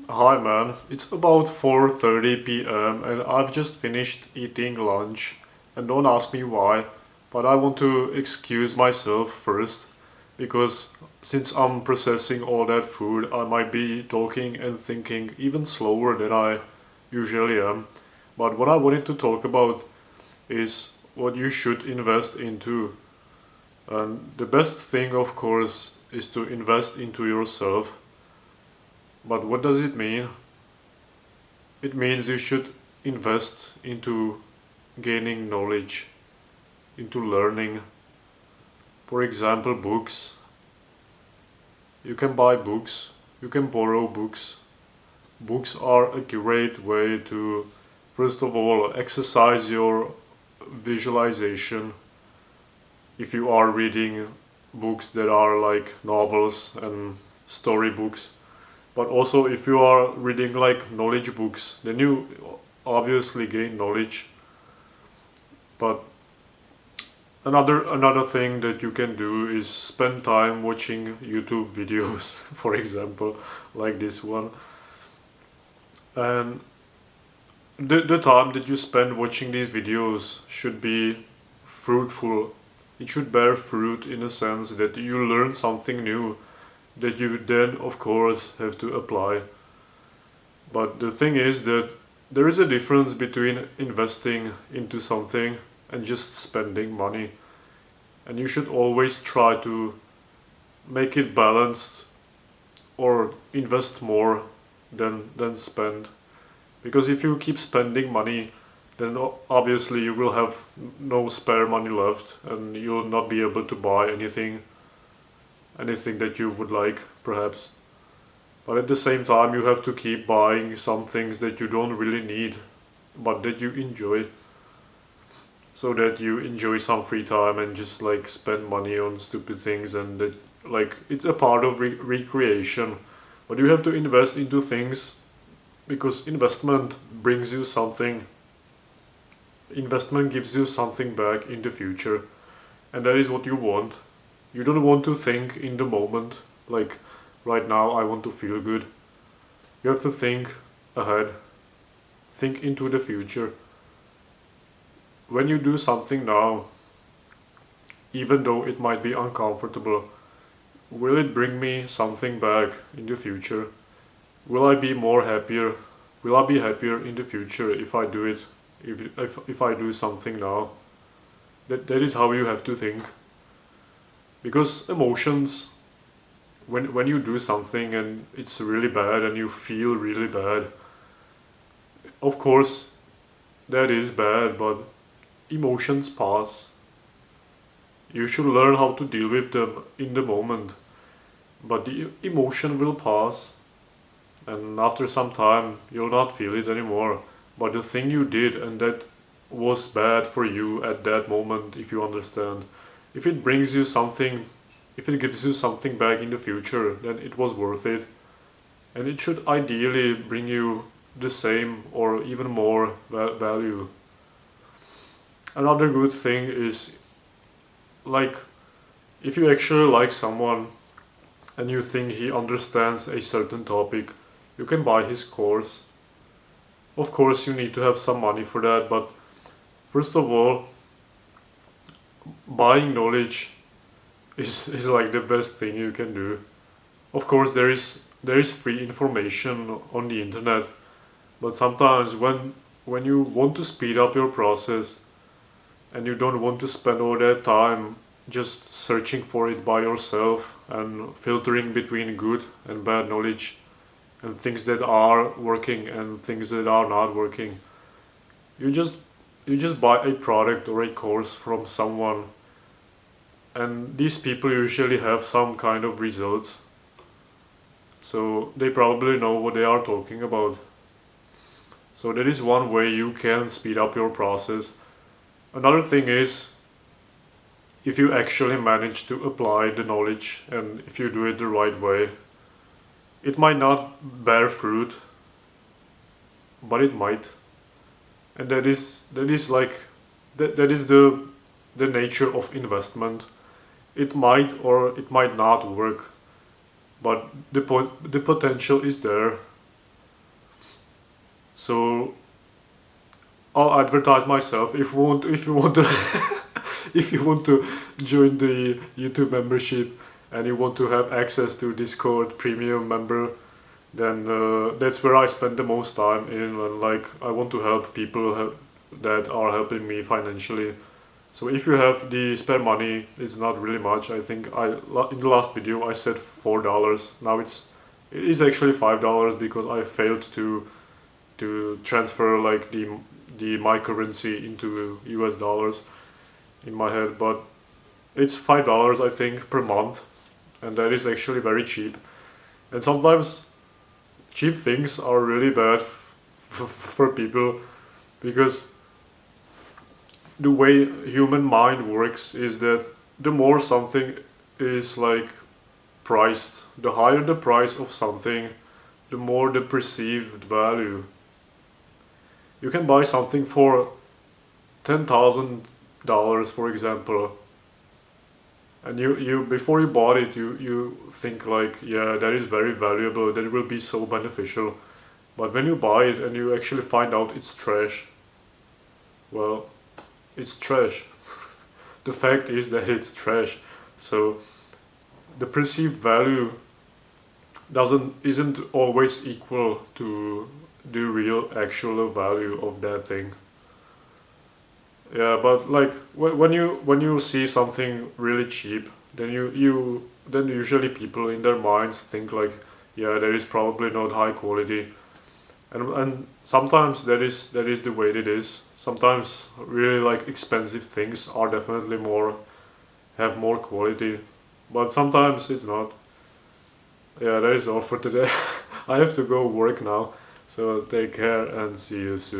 Hi man, it's about 4:30 p.m. and I've just finished eating lunch. And don't ask me why, but I want to excuse myself first because since I'm processing all that food, I might be talking and thinking even slower than I usually am. But what I wanted to talk about is what you should invest into. And the best thing, of course, is to invest into yourself. But what does it mean? It means you should invest into gaining knowledge, into learning. For example, books. You can buy books, you can borrow books. Books are a great way to, first of all, exercise your visualization. If you are reading books that are like novels and storybooks, but also if you are reading like knowledge books, then you obviously gain knowledge. But another thing that you can do is spend time watching YouTube videos, for example, like this one. And the time that you spend watching these videos should be fruitful. It should bear fruit in a sense that you learn something new that you then, of course, have to apply. But the thing is that there is a difference between investing into something and just spending money. And you should always try to make it balanced or invest more than spend. Because if you keep spending money, then obviously you will have no spare money left and you'll not be able to buy anything that you would like, perhaps. But at the same time, you have to keep buying some things that you don't really need, but that you enjoy, so that you enjoy some free time and just like spend money on stupid things, and that like it's a part of recreation. But you have to invest into things because investment brings you something. Investment gives you something back in the future, and that is what you want. You don't want to think in the moment, like right now I want to feel good. You have to think ahead, think into the future. When you do something now, even though it might be uncomfortable, will it bring me something back in the future? Will I be more happier? Will I be happier in the future if I do it? If I do something now? That is how you have to think. Because emotions, when you do something and it's really bad and you feel really bad, of course that is bad, but emotions pass. You should learn how to deal with them in the moment, but the emotion will pass, and after some time you'll not feel it anymore. But the thing you did and that was bad for you at that moment, if you understand, if it brings you something, if it gives you something back in the future, then it was worth it. And it should ideally bring you the same or even more value. Another good thing is, like, if you actually like someone and you think he understands a certain topic, you can buy his course. Of course, you need to have some money for that, but first of all, buying knowledge is like the best thing you can do. Of course, there is free information on the internet, but sometimes when you want to speed up your process and you don't want to spend all that time just searching for it by yourself and filtering between good and bad knowledge and things that are working and things that are not working, you just you just buy a product or a course from someone, and these people usually have some kind of results, so they probably know what they are talking about. So that is one way you can speed up your process. Another thing is, if you actually manage to apply the knowledge and if you do it the right way, it might not bear fruit, but it might. And that is like that is the nature of investment. It might or it might not work, but the potential is there. So I'll advertise myself. If you want to if you want to join the YouTube membership and you want to have access to Discord premium member, then that's where I spend the most time in. And like I want to help people that are helping me financially. So if you have the spare money, it's not really much. I think in the last video I said $4. Now it is actually $5 because I failed to transfer like my currency into US dollars in my head, but it's $5 I think per month, and that is actually very cheap. And sometimes cheap things are really bad for people, because the way human mind works is that the more something is like priced, the higher the price of something, the more the perceived value. You can buy something for $10,000, for example, and you before you bought it, you think like, yeah, that is very valuable, that will be so beneficial. But when you buy it and you actually find out it's trash, well, it's trash. The fact is that it's trash. So the perceived value isn't always equal to the real actual value of that thing. Yeah, but like when you see something really cheap, then then usually people in their minds think like, yeah, that is probably not high quality, and sometimes that is the way it is. Sometimes really like expensive things are definitely have more quality, but sometimes it's not. Yeah, that is all for today. I have to go work now, so take care and see you soon.